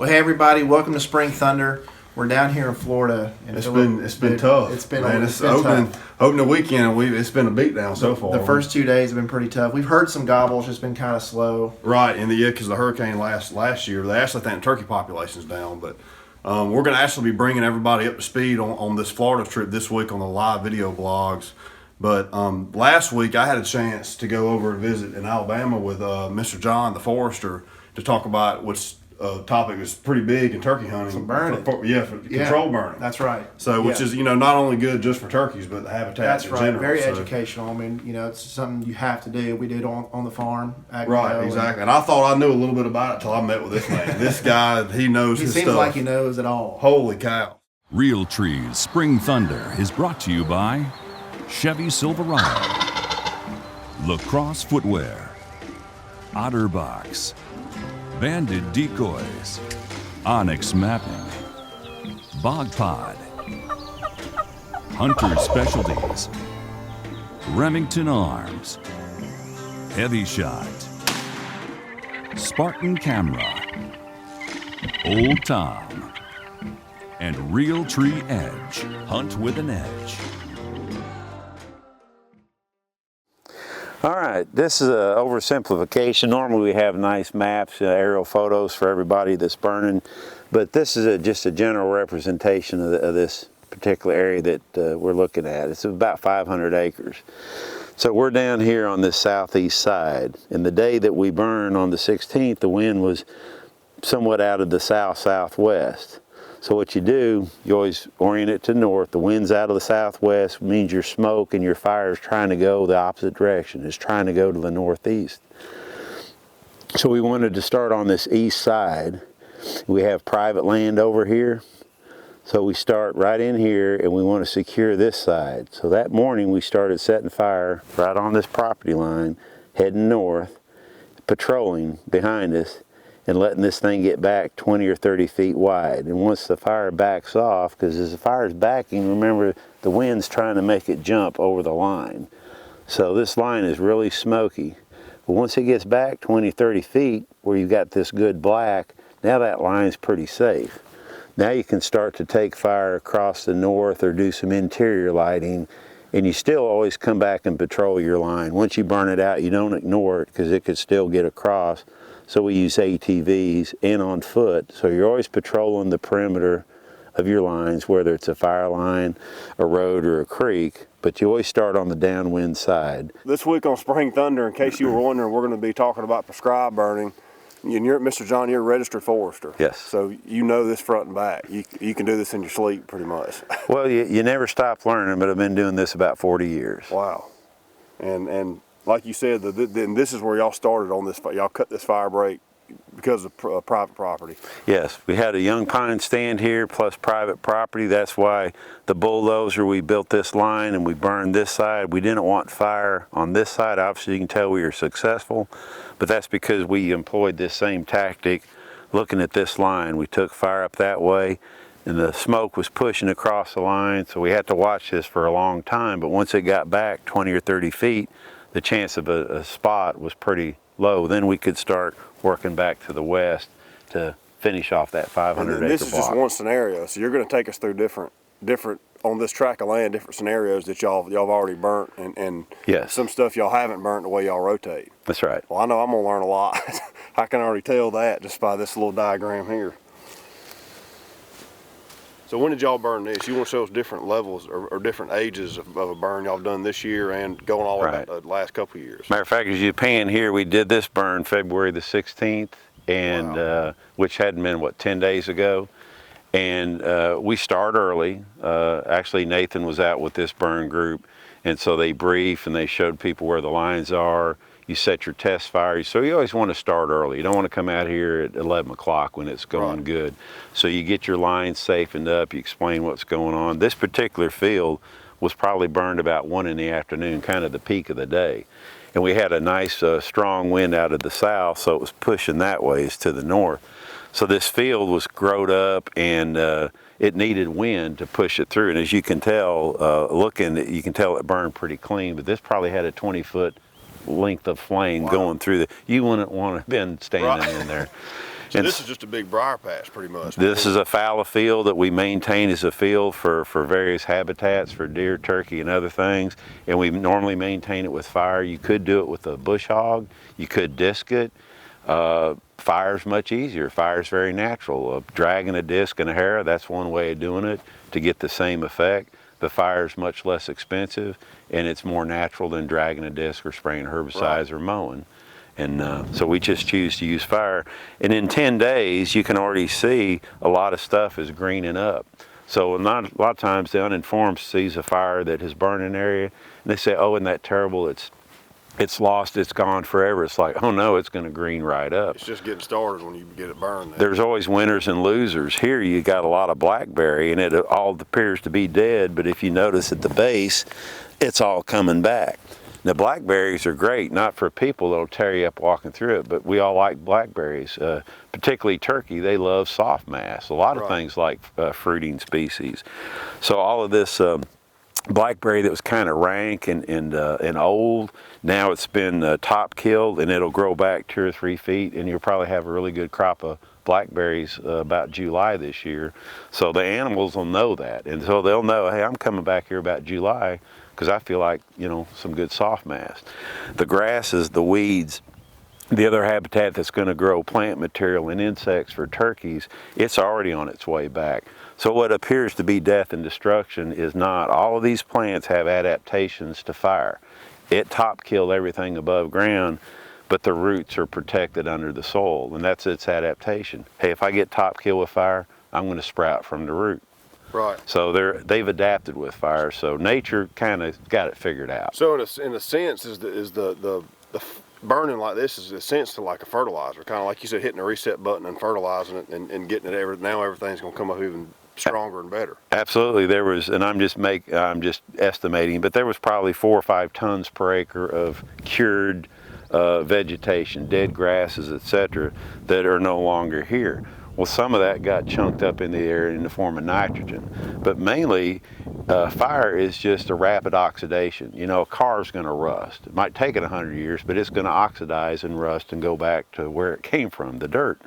Well, hey everybody, welcome to Spring Thunder. We're down here in Florida. And it's been tough. It's been opening weekend. It's been a beatdown so far. The first 2 days have been pretty tough. We've heard some gobbles, just been kind of slow. Right, and because the hurricane last year, they actually think the turkey population's down. But we're going to actually be bringing everybody up to speed on this Florida trip this week on the live video blogs. But last week I had a chance to go over and visit in Alabama with Mr. John, the forester, to talk about what's topic is pretty big in turkey hunting. Some burning. For control burning. That's right. So, which is, not only good just for turkeys, but the habitat That's in right. general. Very educational. I mean, it's something you have to do. We did on the farm. Right, exactly. And I thought I knew a little bit about it until I met with this man. This guy, he knows his stuff. He seems like he knows it all. Holy cow. Realtree's Spring Thunder is brought to you by Chevy Silverado, Lacrosse Footwear, Otterbox, Banded Decoys, Onyx Mapping, Bog Pod, Hunter Specialties, Remington Arms, Heavy Shot, Spartan Camera, Old Tom, and Realtree Edge. Hunt with an edge. All right, this is an oversimplification. Normally we have nice maps, aerial photos for everybody that's burning, but this is just a general representation of this particular area that we're looking at. It's about 500 acres. So we're down here on this southeast side, and the day that we burned on the 16th, the wind was somewhat out of the south-southwest. So what you do, you always orient it to north. The wind's out of the southwest, means your smoke and your fire is trying to go the opposite direction. It's trying to go to the northeast. So we wanted to start on this east side. We have private land over here. So we start right in here and we want to secure this side. So that morning we started setting fire right on this property line, heading north, patrolling behind us, and letting this thing get back 20 or 30 feet wide. And once the fire backs off, because as the fire's backing, remember the wind's trying to make it jump over the line. So this line is really smoky. But once it gets back 20, 30 feet, where you've got this good black, now that line's pretty safe. Now you can start to take fire across the north or do some interior lighting, and you still always come back and patrol your line. Once you burn it out, you don't ignore it because it could still get across. So we use ATVs and on foot. So you're always patrolling the perimeter of your lines, whether it's a fire line, a road, or a creek, but you always start on the downwind side. This week on Spring Thunder, in case you were wondering, we're going to be talking about prescribed burning. And you're, Mr. John, you're a registered forester. Yes. So you know this front and back. You can do this in your sleep pretty much. Well, you never stop learning, but I've been doing this about 40 years. Wow. And like you said, this is where y'all started on this. Y'all cut this fire break because of private property. Yes, we had a young pine stand here plus private property. That's why the bulldozer, we built this line and we burned this side. We didn't want fire on this side. Obviously, you can tell we were successful, but that's because we employed this same tactic looking at this line. We took fire up that way and the smoke was pushing across the line, so we had to watch this for a long time. But once it got back 20 or 30 feet, the chance of a spot was pretty low. Then we could start working back to the west to finish off that 500 acre block. This is just one scenario, so you're going to take us through different on this tract of land, different scenarios that y'all have already burnt, and yes, some stuff y'all haven't burnt the way y'all rotate. That's right. Well, I know I'm going to learn a lot. I can already tell that just by this little diagram here. So when did y'all burn this? You want to show us different levels or different ages of a burn y'all done this year and going all right. About the last couple of years? Matter of fact, as you pan here, we did this burn February the 16th, and wow. Which hadn't been, 10 days ago. And we start early. Actually, Nathan was out with this burn group, and so they brief and they showed people where the lines are. You set your test fire. So you always want to start early. You don't want to come out here at 11 o'clock when it's going right. Good. So you get your lines safened up, you explain what's going on. This particular field was probably burned about 1 in the afternoon, kind of the peak of the day. And we had a nice strong wind out of the south, so it was pushing that ways to the north. So this field was growed up and it needed wind to push it through. And as you can tell, you can tell it burned pretty clean, but this probably had a 20-foot length of flame wow. going through you wouldn't want to have been standing right. in there. So And this is just a big briar patch, pretty much. this is a fallow field that we maintain as a field for various habitats for deer, turkey, and other things. And we normally maintain it with fire. You could do it with a bush hog. You could disc it. Fire's much easier. Fire's very natural. Dragging a disc and a harrow, that's one way of doing it to get the same effect. The fire's much less expensive, and it's more natural than dragging a disc or spraying herbicides or mowing. And so we just choose to use fire. And in 10 days, you can already see a lot of stuff is greening up. So a lot of times the uninformed sees a fire that has burned an area, and they say, oh, isn't that terrible? It's lost, it's gone forever. It's like, oh no, it's going to green right up. It's just getting started when you get it burned. There's always winners and losers. Here you got a lot of blackberry, and it all appears to be dead, but if you notice at the base, it's all coming back. Now, blackberries are great, not for people that'll tear you up walking through it, but we all like blackberries, particularly turkey. They love soft mass, a lot of things like fruiting species. So all of this blackberry that was kind of rank and old, now it's been top killed, and it'll grow back 2 or 3 feet, and you'll probably have a really good crop of blackberries about July this year. So the animals will know that, and so they'll know, hey, I'm coming back here about July, because I feel like, you know, some good soft mass. The grasses, the weeds, the other habitat that's going to grow plant material and insects for turkeys, it's already on its way back. So what appears to be death and destruction is not. All of these plants have adaptations to fire. It top killed everything above ground, but the roots are protected under the soil, and that's its adaptation. Hey, if I get top killed with fire, I'm going to sprout from the root. Right. So they've adapted with fire. So nature kind of got it figured out. So in a sense, is the burning like this is a sense to like a fertilizer, kind of like you said, hitting a reset button and fertilizing it and getting it. Now everything's going to come up even stronger and better. Absolutely. There was, and I'm just estimating, but there was probably 4 or 5 tons per acre of cured vegetation, dead grasses, etc., that are no longer here. Well, some of that got chunked up in the air in the form of nitrogen, but mainly fire is just a rapid oxidation. You know, a car's going to rust. It might take it 100 years, but it's going to oxidize and rust and go back to where it came from, the dirt.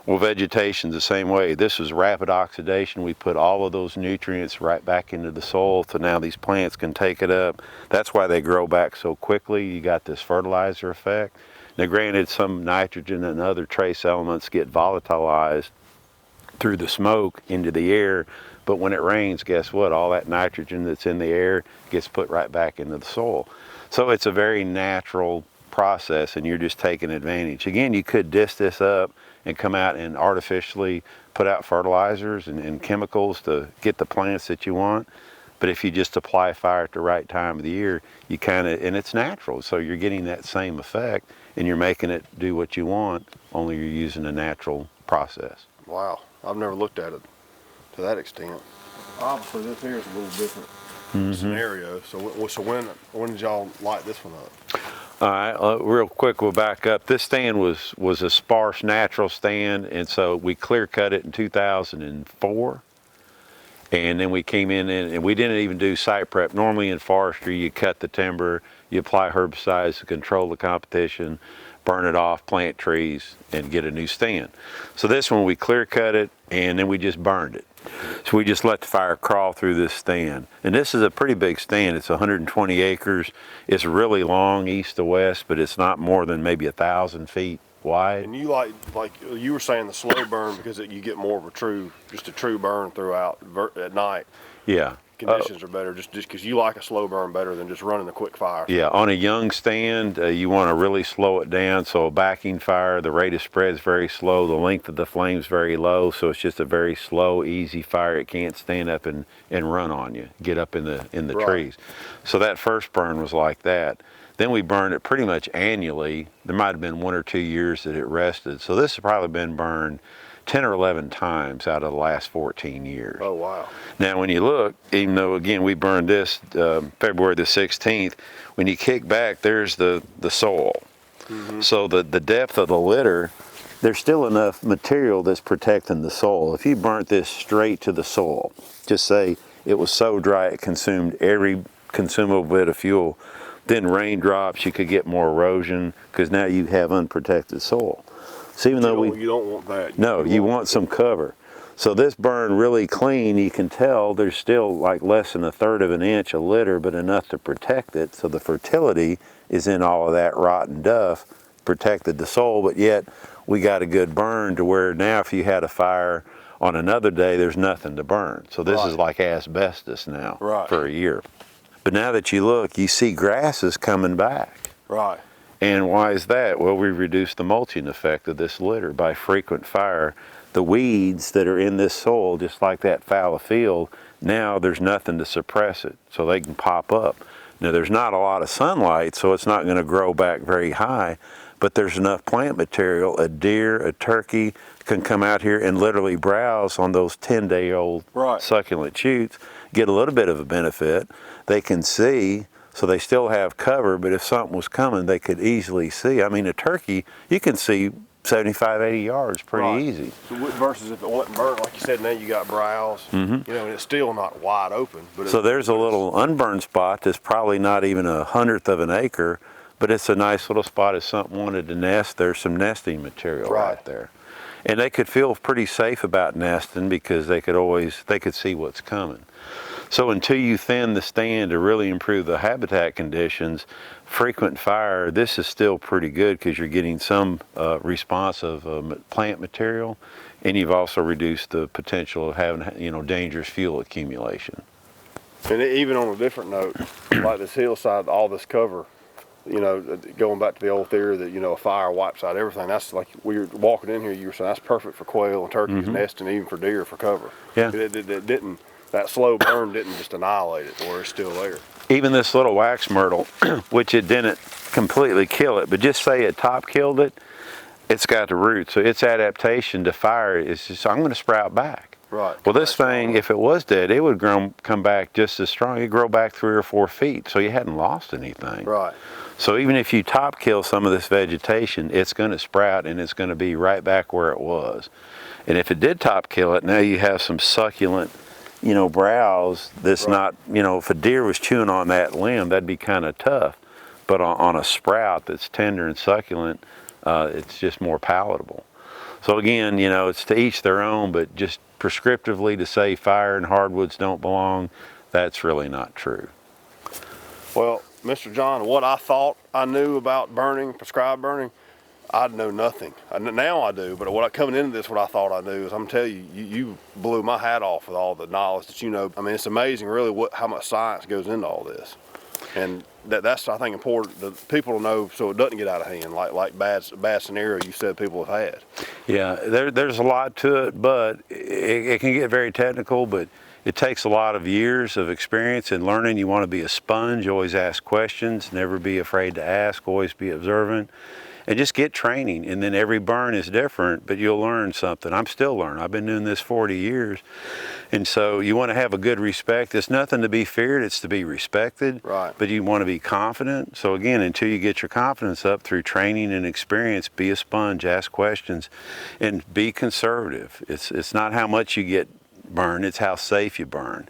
Well, vegetation's the same way. This is rapid oxidation. We put all of those nutrients right back into the soil, so now these plants can take it up. That's why they grow back so quickly. You got this fertilizer effect. Now, granted, some nitrogen and other trace elements get volatilized through the smoke into the air, but when it rains, guess what? All that nitrogen that's in the air gets put right back into the soil. So it's a very natural process, and you're just taking advantage. Again, you could disc this up and come out and artificially put out fertilizers and chemicals to get the plants that you want. But if you just apply fire at the right time of the year, you kind of, and it's natural, so you're getting that same effect, and you're making it do what you want, only you're using a natural process. Wow, I've never looked at it to that extent. Obviously, this here is a little different scenario. So when did y'all light this one up? All right, real quick, we'll back up. This stand was a sparse natural stand, and so we clear cut it in 2004. And then we came in and we didn't even do site prep. Normally in forestry, you cut the timber, you apply herbicides to control the competition, burn it off, plant trees, and get a new stand. So this one, we clear cut it, and then we just burned it. So we just let the fire crawl through this stand. And this is a pretty big stand. It's 120 acres. It's really long east to west, but it's not more than maybe 1,000 feet wide. And you like you were saying the slow burn because you get more of a true burn throughout at night. Yeah. Conditions are better just because you like a slow burn better than just running a quick fire. Yeah, on a young stand, you want to really slow it down. So a backing fire, the rate of spread is very slow. The length of the flame is very low. So it's just a very slow, easy fire. It can't stand up and run on you, get up in the trees. So that first burn was like that. Then we burned it pretty much annually. There might have been 1 or 2 years that it rested. So this has probably been burned 10 or 11 times out of the last 14 years. Oh, wow. Now, when you look, even though, again, we burned this February the 16th, when you kick back, there's the soil. Mm-hmm. So the depth of the litter, there's still enough material that's protecting the soil. If you burnt this straight to the soil, just say it was so dry it consumed every consumable bit of fuel, then raindrops, you could get more erosion because now you have unprotected soil. So even though You don't want that. no, you want some cover. So this burned really clean. You can tell there's still like less than 1/3 of an inch of litter, but enough to protect it. So the fertility is in all of that rotten duff, protected the soil, but yet we got a good burn to where now if you had a fire on another day, there's nothing to burn. So this is like asbestos now for a year. But now that you look, you see grasses coming back. Right. And why is that? Well, we reduced the mulching effect of this litter by frequent fire. The weeds that are in this soil, just like that fallow field, now there's nothing to suppress it, so they can pop up. Now there's not a lot of sunlight, so it's not going to grow back very high, but there's enough plant material. A deer, a turkey can come out here and literally browse on those 10-day-old succulent shoots, get a little bit of a benefit. They can see, so they still have cover, but if something was coming, they could easily see. I mean, a turkey, you can see 75, 80 yards pretty easy. So versus if it wasn't burnt, like you said, now you got browse, you know, and it's still not wide open. But so there's a little unburned spot that's probably not even 1/100th of an acre, but it's a nice little spot if something wanted to nest. There's some nesting material right there. And they could feel pretty safe about nesting because they could see what's coming. So until you thin the stand to really improve the habitat conditions, frequent fire, this is still pretty good because you're getting some response of plant material, and you've also reduced the potential of having, you know, dangerous fuel accumulation. And even on a different note, like this hillside, all this cover, you know, going back to the old theory that, you know, a fire wipes out everything. That's like, we were walking in here, you were saying that's perfect for quail and turkeys, nesting, even for deer for cover. Yeah. It didn't, that slow burn didn't just annihilate it, or it's still there. Even this little wax myrtle, which it didn't completely kill it, but just say it top killed it, it's got the roots. So its adaptation to fire is just, I'm going to sprout back. Right. Well, this thing, if it was dead, it would come back just as strong. It'd grow back 3 or 4 feet, so you hadn't lost anything. Right. So even if you top kill some of this vegetation, it's going to sprout and it's going to be right back where it was. And if it did top kill it, now you have some succulent, you know, browse that's not, you know, if a deer was chewing on that limb, that'd be kind of tough. But on a sprout that's tender and succulent, it's just more palatable. So again, you know, it's to each their own, but just prescriptively to say fire and hardwoods don't belong, that's really not true. Well, Mr. John, what I thought I knew about burning, prescribed burning, I know nothing. Now I do, but coming into this, what I thought I knew is, I'm telling you, you blew my hat off with all the knowledge that you know. I mean, it's amazing really how much science goes into all this. And that's, I think, important that people to know so it doesn't get out of hand, like bad scenario you said people have had. Yeah, there's a lot to it, but it can get very technical, but it takes a lot of years of experience and learning. You want to be a sponge, always ask questions, never be afraid to ask, always be observant, and just get training. And then every burn is different, but you'll learn something. I'm still learning. I've been doing this 40 years. And so you want to have a good respect. It's nothing to be feared, it's to be respected. Right. But you want to be confident. So again, until you get your confidence up through training and experience, be a sponge, ask questions, and be conservative. It's not how much you get burned, it's how safe you burn.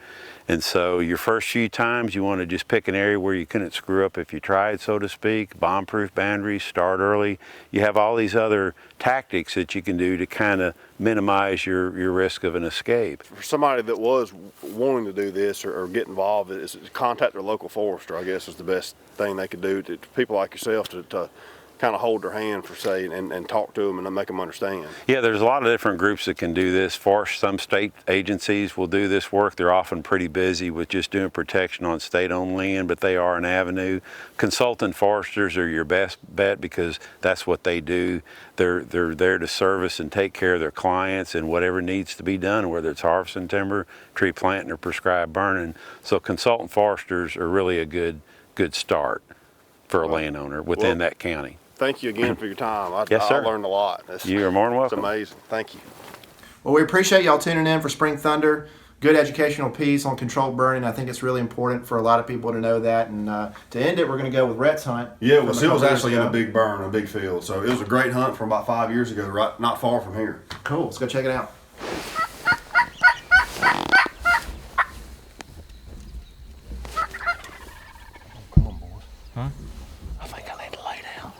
And so your first few times, you want to just pick an area where you couldn't screw up if you tried, so to speak. Bomb-proof boundaries, start early. You have all these other tactics that you can do to kind of minimize your risk of an escape. For somebody that was wanting to do this or get involved, is contact their local forester, I guess, is the best thing they could do to people like yourself to kind of hold their hand, for say, and talk to them and make them understand. Yeah, there's a lot of different groups that can do this. Some state agencies will do this work. They're often pretty busy with just doing protection on state-owned land, but they are an avenue. Consultant foresters are your best bet because that's what they do. They're there to service and take care of their clients and whatever needs to be done, whether it's harvesting timber, tree planting, or prescribed burning. So consultant foresters are really a good start for a landowner within that county. Thank you again for your time. Yes, sir. I learned a lot. You are more than welcome. It's amazing. Thank you. Well, we appreciate y'all tuning in for Spring Thunder. Good educational piece on controlled burning. I think it's really important for a lot of people to know that. And to end it, we're going to go with Rhett's hunt. Yeah, well, it was actually in a big burn, a big field. So it was a great hunt from about 5 years ago, right, not far from here. Cool. Let's go check it out. Come on, boys. Huh? I think I need to lay down.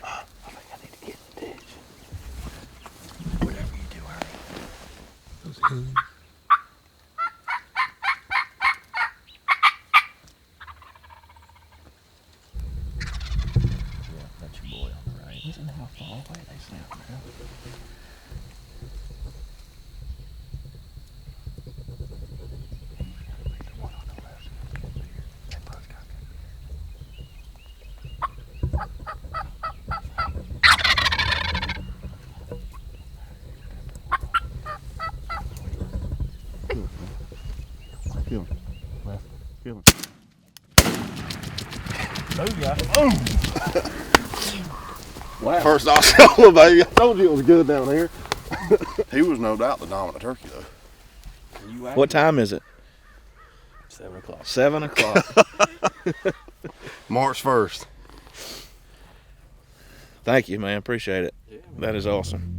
I think I need to get in the ditch. That's your boy on the right. Listen how far away they sound now. The one on the left is getting bigger. They both got Kill him. Left. Kill him. Wow. First Osceola, baby. I told you it was good down here. He was no doubt the dominant turkey, though. What time is it? 7 o'clock. 7 o'clock. March 1st. Thank you, man. Appreciate it. That is awesome.